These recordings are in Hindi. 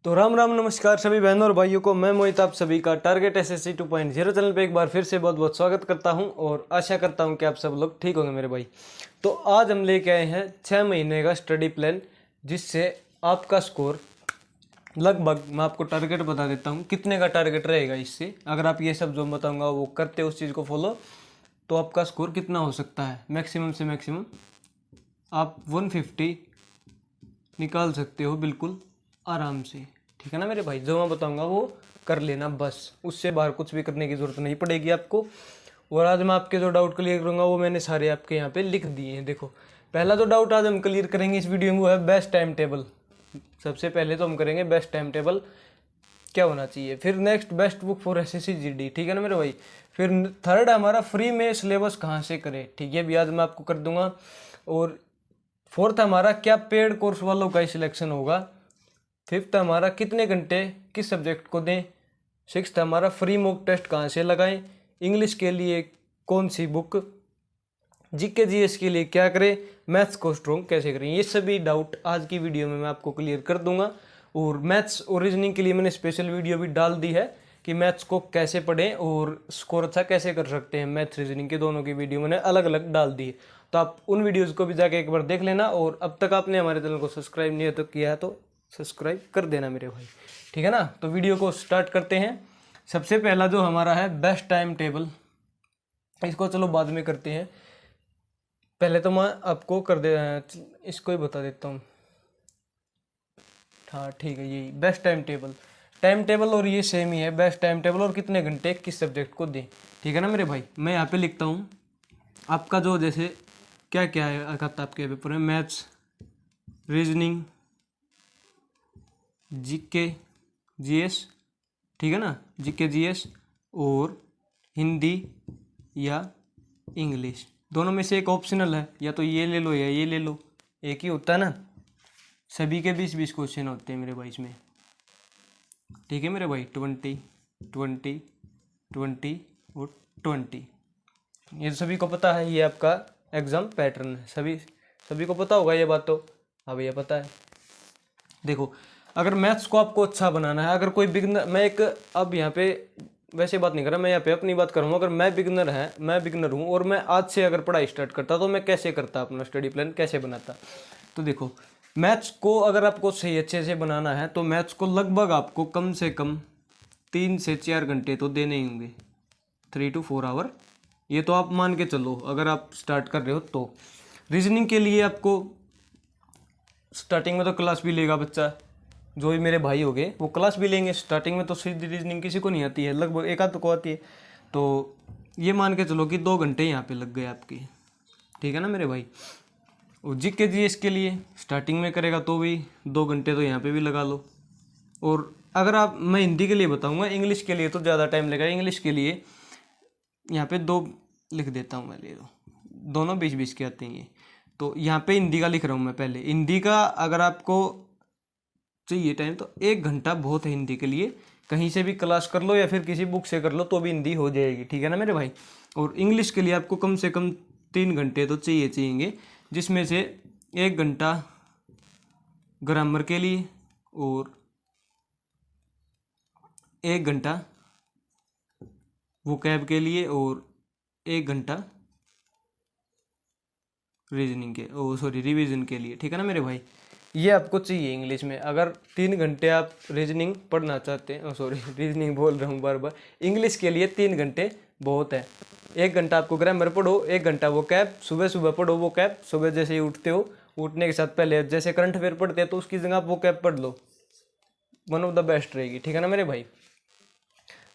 तो राम राम नमस्कार सभी बहनों और भाइयों को। मैं मोहित आप सभी का टारगेट एसएससी 2.0 चैनल पे एक बार फिर से बहुत बहुत स्वागत करता हूं और आशा करता हूं कि आप सब लोग ठीक होंगे मेरे भाई। तो आज हम लेके आए हैं 6 महीने का स्टडी प्लान, जिससे आपका स्कोर लगभग, मैं आपको टारगेट बता देता हूँ कितने का टारगेट रहेगा। इससे अगर आप ये सब जो बताऊँगा वो करते हो, उस चीज़ को फॉलो, तो आपका स्कोर कितना हो सकता है। मैक्सिमम से मैक्सिमम आप 150 निकाल सकते हो बिल्कुल आराम से, ठीक है ना मेरे भाई। जो मैं बताऊंगा वो कर लेना, बस उससे बाहर कुछ भी करने की ज़रूरत नहीं पड़ेगी आपको। और आज मैं आपके जो डाउट क्लियर करूंगा वो मैंने सारे आपके यहाँ पे लिख दिए हैं। देखो, पहला जो डाउट आज हम क्लियर करेंगे इस वीडियो में वो है बेस्ट टाइम टेबल। सबसे पहले तो हम करेंगे बेस्ट टाइम टेबल क्या होना चाहिए, फिर next best book for SSC GD, ठीक है ना मेरे भाई। फिर थर्ड हमारा फ्री में सिलेबस कहाँ से करें, ठीक है भी आज मैं आपको कर दूंगा। और फोर्थ हमारा क्या पेड कोर्स वालों का ही सिलेक्शन होगा। फिफ्थ हमारा कितने घंटे किस सब्जेक्ट को दें। सिक्स्थ हमारा फ्री मॉक टेस्ट कहाँ से लगाएं। इंग्लिश के लिए कौन सी बुक, जीके जीएस के लिए क्या करें, मैथ्स को स्ट्रॉन्ग कैसे करें। ये सभी डाउट आज की वीडियो में मैं आपको क्लियर कर दूंगा। और मैथ्स और रीजनिंग के लिए मैंने स्पेशल वीडियो भी डाल दी है कि मैथ्स को कैसे पढ़ें और स्कोर अच्छा कैसे कर सकते हैं। मैथ्स रीजनिंग के दोनों की वीडियो मैंने अलग अलग डाल दी है, तो आप उन वीडियोज़ को भी जाके एक बार देख लेना। और अब तक आपने हमारे चैनल को सब्सक्राइब नहीं तो किया है तो सब्सक्राइब कर देना मेरे भाई, ठीक है ना। तो वीडियो को स्टार्ट करते हैं। सबसे पहला जो हमारा है बेस्ट टाइम टेबल, इसको चलो बाद में करते हैं। पहले तो मैं आपको कर दे इसको ही बता देता हूँ। हाँ ठीक है, यही best time table. Time table और ये सेम ही है, बेस्ट टाइम टेबल और कितने घंटे किस सब्जेक्ट को दें, ठीक है ना मेरे भाई। मैं यहाँ पे लिखता हूँ आपका जो जैसे क्या क्या है आपके पेपर में, मैथ्स, रीजनिंग, जीके जीएस, ठीक है ना, जीके जीएस और हिंदी या इंग्लिश, दोनों में से एक ऑप्शनल है, या तो ये ले लो या ये ले लो, एक ही होता है ना। सभी के 20-20 क्वेश्चन होते हैं मेरे भाई इसमें, ठीक है मेरे भाई। 20 20 20 और 20, ये सभी को पता है। ये आपका एग्ज़ाम पैटर्न है, सभी को पता होगा ये बात। तो हाँ भैया पता है। देखो, अगर मैथ्स को आपको अच्छा बनाना है, अगर कोई बिगनर, मैं एक अब यहाँ पे वैसे बात नहीं कर रहा, मैं यहाँ पे अपनी बात करूँगा। अगर मैं बिगनर हूँ और मैं आज से अगर पढ़ाई स्टार्ट करता तो मैं कैसे करता, अपना स्टडी प्लान कैसे बनाता। तो देखो, मैथ्स को अगर आपको सही अच्छे से बनाना है तो मैथ्स को लगभग आपको कम से कम 3 से 4 घंटे तो देने ही होंगे, 3 to 4 आवर। ये तो आप मान के चलो अगर आप स्टार्ट कर रहे हो तो। रीजनिंग के लिए आपको स्टार्टिंग में तो क्लास भी लेगा बच्चा, जो भी मेरे भाई हो गए वो क्लास भी लेंगे स्टार्टिंग में। तो सीधी रीजनिंग किसी को नहीं आती है, लगभग एक आध को आती है। तो ये मान के चलो कि 2 घंटे यहाँ पे लग गए आपके, ठीक है ना मेरे भाई। और जीके जीएस के लिए स्टार्टिंग में करेगा तो भी 2 घंटे तो यहाँ पे भी लगा लो। और अगर आप, मैं हिंदी के लिए बताऊँगा, इंग्लिश के लिए तो ज़्यादा टाइम लगेगा। इंग्लिश के लिए यहाँ पे 2 लिख देता हूँ मैं, ले लो, दोनों 20-20 के आते हैं ये। तो यहाँ पे हिंदी का लिख रहा हूँ मैं पहले। हिंदी का अगर आपको चाहिए टाइम तो 1 घंटा बहुत है हिंदी के लिए। कहीं से भी क्लास कर लो या फिर किसी बुक से कर लो तो भी हिंदी हो जाएगी, ठीक है ना मेरे भाई। और इंग्लिश के लिए आपको कम से कम 3 घंटे तो चाहिए, जिसमें से 1 घंटा ग्रामर के लिए और 1 घंटा वोकैब के लिए और 1 घंटा रीजनिंग के रिवीजन के लिए, ठीक है ना मेरे भाई। ये आपको चाहिए इंग्लिश में। अगर 3 घंटे आप रीजनिंग पढ़ना चाहते हैं, रीजनिंग बोल रहा हूँ बार बार, इंग्लिश के लिए 3 घंटे बहुत है। 1 घंटा आपको ग्रामर पढ़ो, 1 घंटा वो कैब, सुबह सुबह पढ़ो वो कैब। सुबह जैसे ही उठते हो, उठने के साथ पहले जैसे करंट अफेयर पढ़ते हैं तो उसकी जगह आप वो कैब पढ़ लो, वन ऑफ द बेस्ट रहेगी, ठीक है ना मेरे भाई।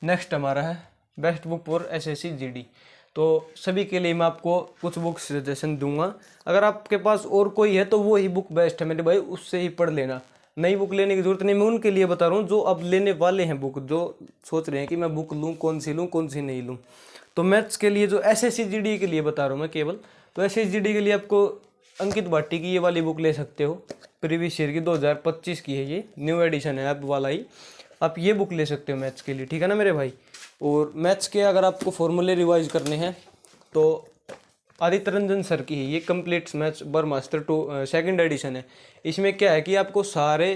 नेक्स्ट हमारा है best book for SSC GD. तो सभी के लिए मैं आपको कुछ बुक सजेशन दूंगा। अगर आपके पास और कोई है तो वो ही बुक बेस्ट है मेरे भाई, उससे ही पढ़ लेना। नई बुक लेने की जरूरत नहीं, मैं उनके लिए बता रहा हूँ जो अब लेने वाले हैं बुक, जो सोच रहे हैं कि मैं बुक लूँ, कौन सी नहीं लूँ। तो मैथ्स के लिए जो एसएससी जीडी के लिए बता रहा हूँ मैं केवल, तो एसएससी जीडी के लिए आपको अंकित भाटी की ये वाली बुक ले सकते हो। प्रीवियस ईयर की 2025 की है, ये न्यू एडिशन है अब वाला ही। आप ये बुक ले सकते हो मैथ्स के लिए, ठीक है ना मेरे भाई। और मैथ्स के अगर आपको फॉर्मूले रिवाइज करने हैं तो आदित्य रंजन सर की है ये कंप्लीट मैथ्स बर्मास्टर 2 सेकंड एडिशन है। इसमें क्या है कि आपको सारे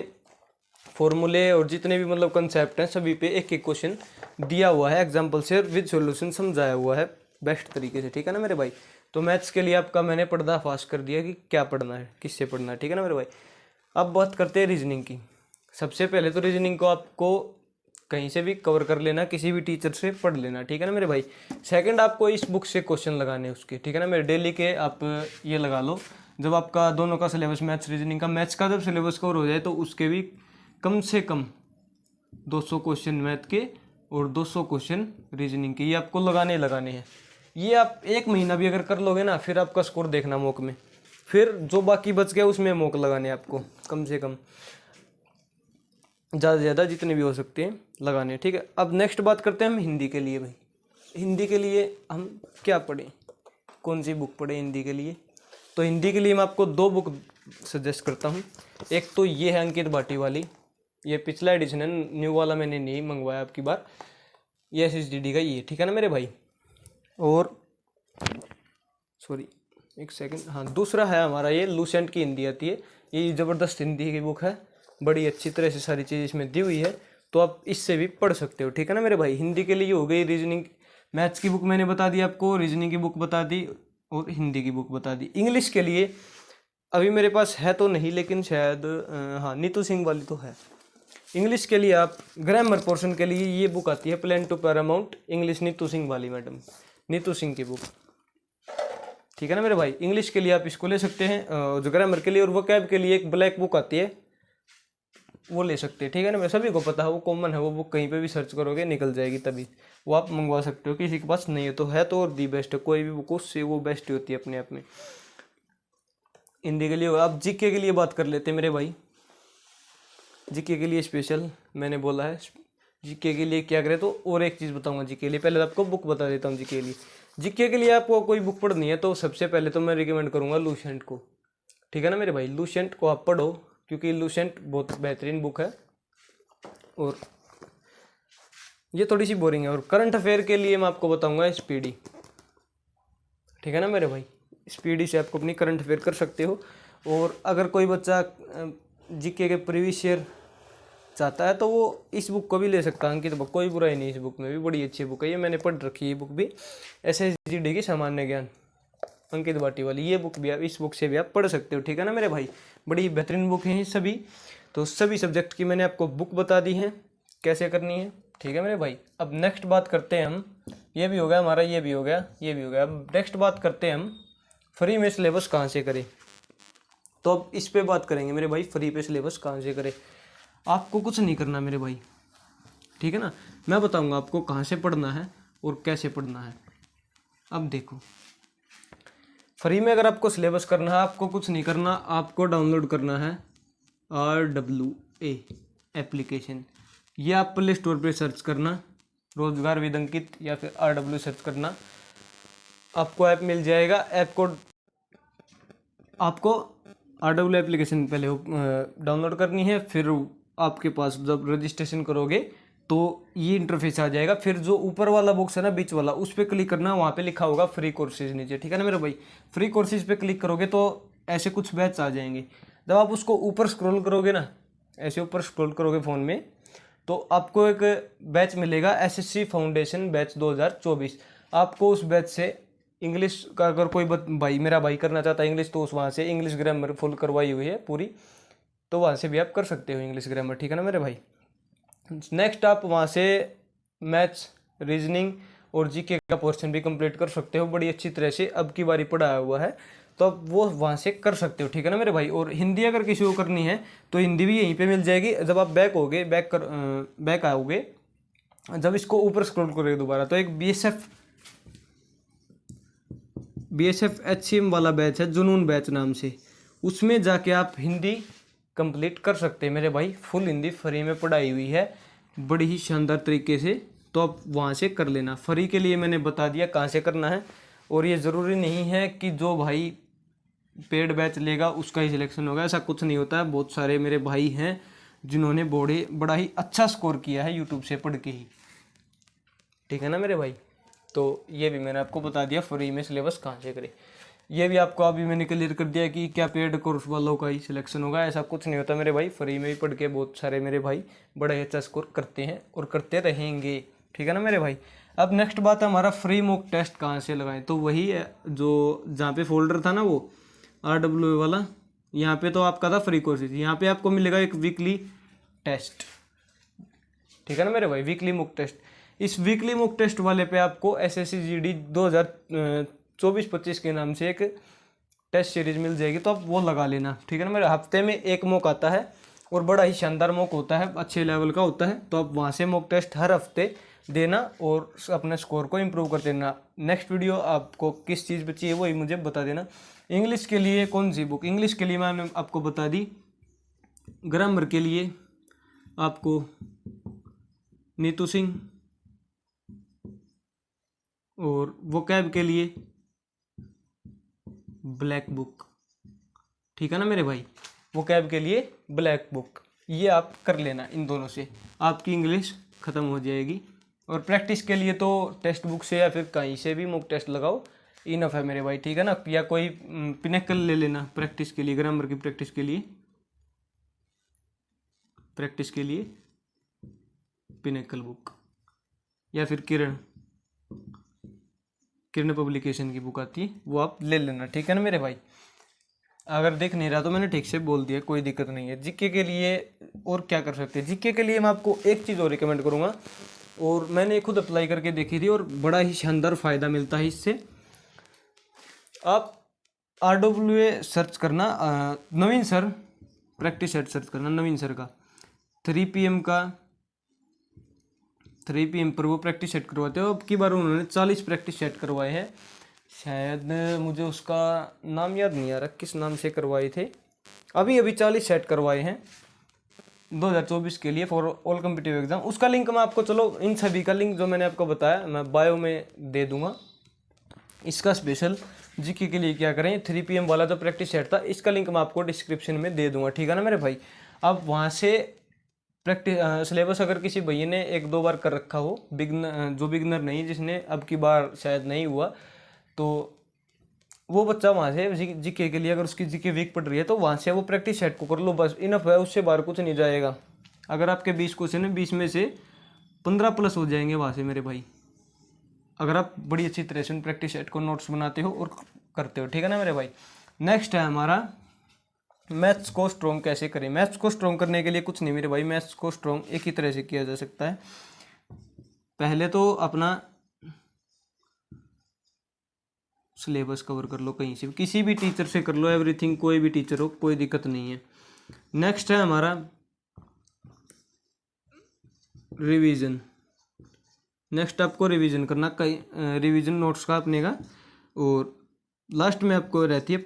फॉर्मूले और जितने भी मतलब कंसेप्ट हैं सभी पे एक एक क्वेश्चन दिया हुआ है एग्जाम्पल से विद सॉल्यूशन समझाया हुआ है बेस्ट तरीके से, ठीक है ना मेरे भाई। तो मैथ्स के लिए आपका मैंने पर्दाफाश कर दिया कि क्या पढ़ना है, किससे पढ़ना है, ठीक है ना मेरे भाई। अब बात करते हैं रीजनिंग की। सबसे पहले तो रीजनिंग को आपको कहीं से भी कवर कर लेना, किसी भी टीचर से पढ़ लेना, ठीक है ना मेरे भाई। सेकंड, आपको इस बुक से क्वेश्चन लगाने उसके, ठीक है ना मेरे, डेली के आप ये लगा लो। जब आपका दोनों का सिलेबस मैथ्स रीजनिंग का, मैथ्स का जब सिलेबस कवर हो जाए तो उसके भी कम से कम 200 क्वेश्चन मैथ के और 200 क्वेश्चन रीजनिंग के, ये आपको लगाने हैं। ये आप 1 महीना भी अगर कर लोगे ना, फिर आपका स्कोर देखना मॉक में, फिर जो बाकी बच गया उसमें मॉक लगाने आपको कम से कम, ज़्यादा से ज़्यादा जितने भी हो सकते हैं लगाने, ठीक है। अब नेक्स्ट बात करते हैं हम हिंदी के लिए भाई। हिंदी के लिए हम क्या पढ़ें, कौन सी बुक पढ़ें हिंदी के लिए? तो हिंदी के लिए मैं आपको 2 बुक सजेस्ट करता हूँ। एक तो ये है अंकित भाटी वाली, ये पिछला एडिशन है, न्यू वाला मैंने नहीं मंगवाया आपकी बार, ये SSDD का ये, ठीक है ना मेरे भाई। और सॉरी एक सेकंड, हाँ दूसरा है हमारा ये लूसेंट की हिंदी आती है, ये ज़बरदस्त हिंदी की बुक है, बड़ी अच्छी तरह से सारी चीज़ इसमें दी हुई है, तो आप इससे भी पढ़ सकते हो, ठीक है ना मेरे भाई। हिंदी के लिए हो गई, रीजनिंग मैथ्स की बुक मैंने बता दी आपको, रीजनिंग की बुक बता दी और हिंदी की बुक बता दी। इंग्लिश के लिए अभी मेरे पास है तो नहीं, लेकिन शायद हाँ नीतू सिंह वाली तो है। इंग्लिश के लिए आप ग्रामर पोर्शन के लिए ये बुक आती है plain to paramount English, Neetu Singh वाली मैडम, नीतू सिंह की बुक, ठीक है ना मेरे भाई। इंग्लिश के लिए आप इसको ले सकते हैं जो ग्रामर के लिए, और वोकैब के लिए एक ब्लैक बुक आती है वो ले सकते हैं, ठीक है ना मेरे, सभी को पता है वो कॉमन है, वो बुक कहीं पे भी सर्च करोगे निकल जाएगी, तभी वो आप मंगवा सकते हो। किसी के पास नहीं है तो और दी बेस्ट है, कोई भी बुक उससे वो बेस्ट होती है अपने आप में। हिंदी के लिए आप जीके के लिए बात कर लेते हैं मेरे भाई। जीके के लिए स्पेशल मैंने बोला है, जीके के लिए क्या करें, तो और एक चीज़ बताऊंगा जीके के लिए, पहले आपको बुक बता देता हूँ जीके के लिए। जीके के लिए आपको कोई बुक पढ़नी है तो सबसे पहले तो मैं रिकमेंड करूँगा लूसेंट को, ठीक है ना मेरे भाई। लूसेंट को आप पढ़ो क्योंकि लूसेंट बहुत बेहतरीन बुक है, और ये थोड़ी सी बोरिंग है। और करंट अफेयर के लिए मैं आपको बताऊंगा स्पीडी, ठीक है ना मेरे भाई। स्पीडी से आपको अपनी करंट अफेयर कर सकते हो। और अगर कोई बच्चा जीके के प्रीवियस ईयर चाहता है तो वो इस बुक को भी ले सकता है, अंकित बुक, कोई बुराई नहीं, इस बुक में भी बड़ी अच्छी बुक है, ये मैंने पढ़ रखी है बुक भी, SSGD की सामान्य ज्ञान अंकित भाटी वाली, ये बुक भी आप इस बुक से भी आप पढ़ सकते हो, ठीक है ना मेरे भाई। बड़ी बेहतरीन बुक है सभी। तो सभी सब्जेक्ट की मैंने आपको बुक बता दी है कैसे करनी है, ठीक है मेरे भाई। अब नेक्स्ट बात करते हैं हम, ये भी हो गया हमारा, ये भी हो गया, ये भी हो गया। अब नेक्स्ट बात करते हैं हम फ्री में सिलेबस कहाँ से करें। तो अब इस पे बात करेंगे मेरे भाई, फ्री पे सिलेबस कहाँ से करें। आपको कुछ नहीं करना मेरे भाई, ठीक है ना, मैं बताऊंगा आपको कहाँ से पढ़ना है और कैसे पढ़ना है। अब देखो, फ्री में अगर आपको सिलेबस करना है, आपको कुछ नहीं करना, आपको डाउनलोड करना है RWA एप्लीकेशन। ये आप प्ले स्टोर पे सर्च करना, रोजगार विद अंकित या फिर RW सर्च करना, आपको ऐप मिल जाएगा। ऐप को आपको RW एप्लीकेशन पहले डाउनलोड करनी है, फिर आपके पास जब रजिस्ट्रेशन करोगे तो ये इंटरफेस आ जाएगा। फिर जो ऊपर वाला बॉक्स है ना बीच वाला, उस पर क्लिक करना, वहाँ पे लिखा होगा फ्री कोर्सेज नीचे, ठीक है ना मेरे भाई। फ्री कोर्सेज पे क्लिक करोगे तो ऐसे कुछ बैच आ जाएंगे। जब आप उसको ऊपर स्क्रॉल करोगे ना, ऐसे ऊपर स्क्रॉल करोगे फ़ोन में, तो आपको एक बैच मिलेगा SSC फाउंडेशन बैच 2024। आपको उस बैच से इंग्लिश का अगर कोई भाई मेरा भाई करना चाहता है इंग्लिश, तो उस वहाँ से इंग्लिश ग्रामर फुल करवाई हुई है पूरी, तो वहाँ से भी आप कर सकते हो इंग्लिश ग्रामर, ठीक है ना मेरे भाई। नेक्स्ट आप वहाँ से मैथ्स, रीजनिंग और जीके का पोर्शन भी कंप्लीट कर सकते हो बड़ी अच्छी तरह से, अब की बारी पढ़ाया हुआ है, तो आप वो वहाँ से कर सकते हो, ठीक है ना मेरे भाई। और हिंदी अगर किसी को करनी है तो हिंदी भी यहीं पे मिल जाएगी। जब आप बैक आओगे, जब इसको ऊपर स्क्रॉल करोगे दोबारा, तो एक BSF HCM वाला बैच है, जुनून बैच नाम से, उसमें जाके आप हिंदी कंप्लीट कर सकते हैं मेरे भाई। फुल हिंदी फ्री में पढ़ाई हुई है बड़ी ही शानदार तरीके से, तो आप वहाँ से कर लेना। फ्री के लिए मैंने बता दिया कहाँ से करना है। और ये ज़रूरी नहीं है कि जो भाई पेड बैच लेगा उसका ही सिलेक्शन होगा, ऐसा कुछ नहीं होता है। बहुत सारे मेरे भाई हैं जिन्होंने बड़ा ही अच्छा स्कोर किया है यूट्यूब से पढ़ के ही, ठीक है ना मेरे भाई। तो ये भी मैंने आपको बता दिया फ्री में सिलेबस कहाँ से करें। ये भी आपको अभी मैंने क्लियर कर दिया कि क्या पेड कोर्स वालों का ही सिलेक्शन होगा, ऐसा कुछ नहीं होता मेरे भाई। फ्री में भी पढ़ के बहुत सारे मेरे भाई बड़ा ही अच्छा स्कोर करते हैं और करते रहेंगे, ठीक है ना मेरे भाई। अब नेक्स्ट बात है हमारा फ्री मॉक टेस्ट कहाँ से लगाएं, तो वही है जो जहाँ पे फोल्डर था ना वो RWA वाला, यहाँ पे तो आपका था फ्री कोर्सेज, यहाँ पे आपको मिलेगा एक वीकली टेस्ट, ठीक है ना मेरे भाई, वीकली मॉक टेस्ट। इस वीकली मॉक टेस्ट वाले पे आपको SSC GD 2024-25 के नाम से एक टेस्ट सीरीज मिल जाएगी, तो आप वो लगा लेना, ठीक है ना मेरे। हफ्ते में एक मॉक आता है और बड़ा ही शानदार मॉक होता है, अच्छे लेवल का होता है, तो आप वहाँ से मॉक टेस्ट हर हफ्ते देना और अपने स्कोर को इम्प्रूव कर देना। नेक्स्ट वीडियो आपको किस चीज़ पे चाहिए वही मुझे बता देना। इंग्लिश के लिए कौन सी बुक, इंग्लिश के लिए मैंने आपको बता दी, ग्रामर के लिए आपको नीतू सिंह, और वोकैब के लिए ब्लैक बुक, ठीक है ना मेरे भाई, वोकैब के लिए ब्लैक बुक, ये आप कर लेना। इन दोनों से आपकी इंग्लिश ख़त्म हो जाएगी। और प्रैक्टिस के लिए तो टेक्स्ट बुक से या फिर कहीं से भी मॉक टेस्ट लगाओ, इनफ है मेरे भाई, ठीक है ना। या कोई पिनेकल ले लेना प्रैक्टिस के लिए, ग्रामर की प्रैक्टिस के लिए, पिनेकल बुक, या फिर किरण पब्लिकेशन की बुक आती है वो आप ले लेना, ठीक है ना मेरे भाई। अगर देख नहीं रहा तो मैंने ठीक से बोल दिया, कोई दिक्कत नहीं है। जीके के लिए और क्या कर सकते हैं, जीके के लिए मैं आपको एक चीज़ और रिकमेंड करूँगा, और मैंने खुद अप्लाई करके देखी थी और बड़ा ही शानदार फ़ायदा मिलता है इससे। आप RWA सर्च करना, नवीन सर प्रैक्टिस सेट सर्च करना, नवीन सर का 3 PM पर वो प्रैक्टिस सेट करवाते हो। अब की बार उन्होंने 40 प्रैक्टिस सेट करवाए हैं, शायद मुझे उसका नाम याद नहीं आ रहा किस नाम से करवाए थे, अभी 40 सेट करवाए हैं 2024 के लिए फॉर ऑल कॉम्पिटिटिव एग्जाम। उसका लिंक मैं आपको, चलो इन सभी का लिंक जो मैंने आपको बताया मैं बायो में दे दूंगा। इसका स्पेशल जीके के लिए क्या करें, 3 PM वाला जो प्रैक्टिस सेट था इसका लिंक मैं आपको डिस्क्रिप्शन में दे दूंगा, ठीक है ना मेरे भाई। अब वहाँ से प्रैक्टिस सिलेबस अगर किसी भैया ने 1-2 बार कर रखा हो, जो बिगनर नहीं, जिसने अब की बार शायद नहीं हुआ, तो वो बच्चा वहाँ से जीके के लिए, अगर उसकी जीके वीक पड़ रही है तो वहाँ से वो प्रैक्टिस सेट को कर लो, बस इनफ है, उससे बाहर कुछ नहीं जाएगा। अगर आपके 20 क्वेश्चन है, 20 में से 15 प्लस हो जाएंगे वहाँ से मेरे भाई, अगर आप बड़ी अच्छी तरह से प्रैक्टिस सेट को नोट्स बनाते हो और करते हो, ठीक है ना मेरे भाई। नेक्स्ट है हमारा मैथ्स को स्ट्रॉन्ग कैसे करें। मैथ्स को स्ट्रॉन्ग करने के लिए कुछ नहीं मेरे भाई, मैथ्स को स्ट्रॉन्ग एक ही तरह से किया जा सकता है। पहले तो अपना सिलेबस कवर कर लो, कहीं से किसी भी टीचर से कर लो, एवरीथिंग, कोई भी टीचर हो कोई दिक्कत नहीं है। नेक्स्ट है हमारा रिवीजन। नेक्स्ट आपको रिवीजन करना, कई रिवीजन नोट्स का अपने का, और लास्ट में आपको रहती है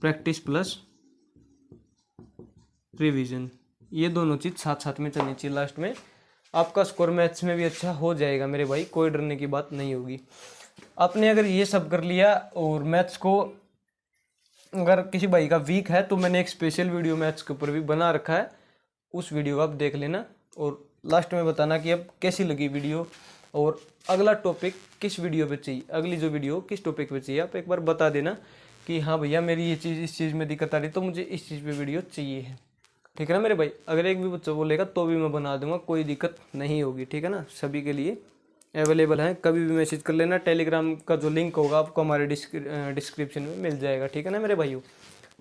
प्रैक्टिस प्लस रिवीजन, ये दोनों चीज़ साथ साथ में चलनी चाहिए। लास्ट में आपका स्कोर मैथ्स में भी अच्छा हो जाएगा मेरे भाई, कोई डरने की बात नहीं होगी। आपने अगर ये सब कर लिया, और मैथ्स को अगर किसी भाई का वीक है तो मैंने एक स्पेशल वीडियो मैथ्स के ऊपर भी बना रखा है, उस वीडियो को आप देख लेना, और लास्ट में बताना कि अब कैसी लगी वीडियो, और अगला टॉपिक किस वीडियो पे चाहिए, अगली जो वीडियो किस टॉपिक पे चाहिए, आप एक बार बता देना कि हाँ भैया मेरी ये चीज़, इस चीज़ में दिक्कत आ रही, तो मुझे इस चीज़ पे वीडियो चाहिए है, ठीक है ना मेरे भाई। अगर एक भी बच्चा बोलेगा तो भी मैं बना दूंगा, कोई दिक्कत नहीं होगी, ठीक है ना। सभी के लिए अवेलेबल है, कभी भी मैसेज कर लेना। टेलीग्राम का जो लिंक होगा आपको हमारे डिस्क्रिप्शन में मिल जाएगा, ठीक है ना मेरे भाइयों।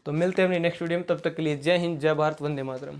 तो मिलते हैं अपनी नेक्स्ट वीडियो में, तब तक के लिए जय हिंद, जय भारत, वंदे मातरम।